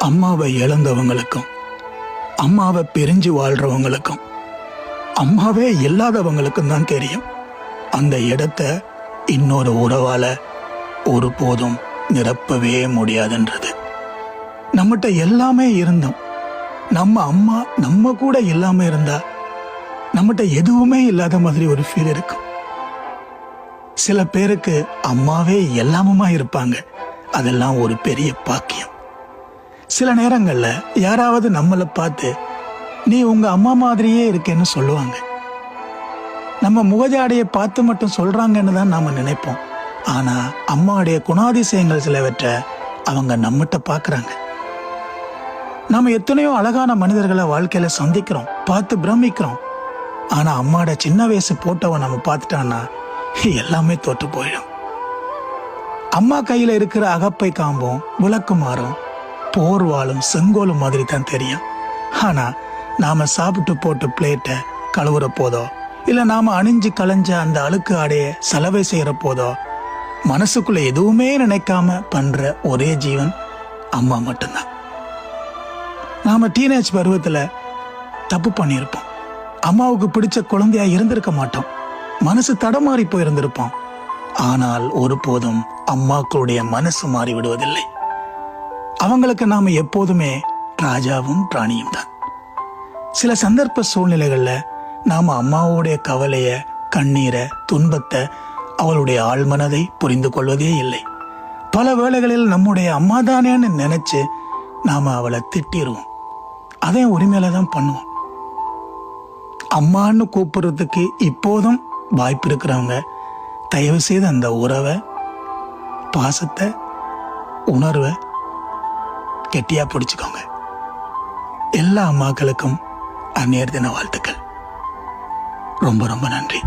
அம்மாவை இழந்தவங்களுக்கும் அம்மாவை பிரிஞ்சு வாழ்றவங்களுக்கும் அம்மாவே இல்லாதவங்களுக்கும் தான் தெரியும் அந்த இடத்த இன்னொரு உறவால ஒருபோதும் நிரப்பவே முடியாதுன்றது. நம்மகிட்ட எல்லாமே இருந்தோம், நம்ம அம்மா நம்ம கூட இல்லாம இருந்தா நம்மகிட்ட எதுவுமே இல்லாத மாதிரி ஒரு ஃபீல் இருக்கும். சில பேருக்கு அம்மாவே எல்லாமுமா இருப்பாங்க, அதெல்லாம் ஒரு பெரிய பாக்கியம். சில நேரங்கள்ல யாராவது நம்மளை பார்த்து நீ உங்க அம்மா மாதிரியே இருக்கேன்னு சொல்லுவாங்க. நம்ம முகஜாடையை பார்த்து மட்டும் சொல்றாங்கன்னு தான் நாம நினைப்போம். ஆனா அம்மாவுடைய குணாதிசயங்கள் சிலவற்றை அவங்க நம்மகிட்ட பாக்குறாங்க. நாம எத்தனையோ அழகான மனிதர்களை வாழ்க்கையில சந்திக்கிறோம், பார்த்து பிரமிக்கிறோம். ஆனா அம்மாவோட சின்ன வயசு போட்டோவை நம்ம பார்த்துட்டான்னா எல்லாமே தோற்று போயிடும். அம்மா கையில இருக்கிற அகப்பை காம்பும் விளக்குமாறும் போர்வாளும் செங்கோலும் மாதிரி தான் தெரியும். ஆனா நாம சாப்பிட்டு போட்டு பிளேட்டை கழுவுற போதோ இல்ல நாம அணிஞ்சு களைஞ்ச அந்த அழுக்கு ஆடைய சலவை செய்யற போதோ மனசுக்குள்ள எதுவுமே நினைக்காம பண்ற ஒரே ஜீவன் அம்மா மட்டும்தான். நாம டீனேஜ் பருவத்துல தப்பு பண்ணியிருப்போம், அம்மாவுக்கு பிடிச்ச குழந்தையா இருந்திருக்க மாட்டோம், மனசு தடமாறி போயிருந்திருப்போம். ஆனால் ஒருபோதும் அம்மாக்களுடைய மனசு மாறி விடுவதில்லை. அவங்களுக்கு நாம எப்போதுமே ராஜாவும் ராணியும் தான். சில சந்தர்ப்ப சூழ்நிலைகள்ல நாம அம்மாவோடைய கவலைய, கண்ணீரை, துன்பத்தை, அவளுடைய ஆழ்மனதை புரிந்து கொள்வதே இல்லை. பல வேளைகளில் நம்முடைய அம்மா தானேன்னு நினைச்சு நாம அவளை திட்டிடுவோம். அதே உரிமையில தான் பண்ணுவோம். அம்மான்னு கூப்பிடுறதுக்கு இப்போதும் வாய்ப்பு இருக்கிறவங்க தயவு செய்து அந்த உறவை, பாசத்தை, உணர்வை கெட்டியா பிடிச்சுக்கோங்க. எல்லா அம்மாக்களுக்கும் அந்நியர் தின வாழ்த்துக்கள். ரொம்ப ரொம்ப நன்றி.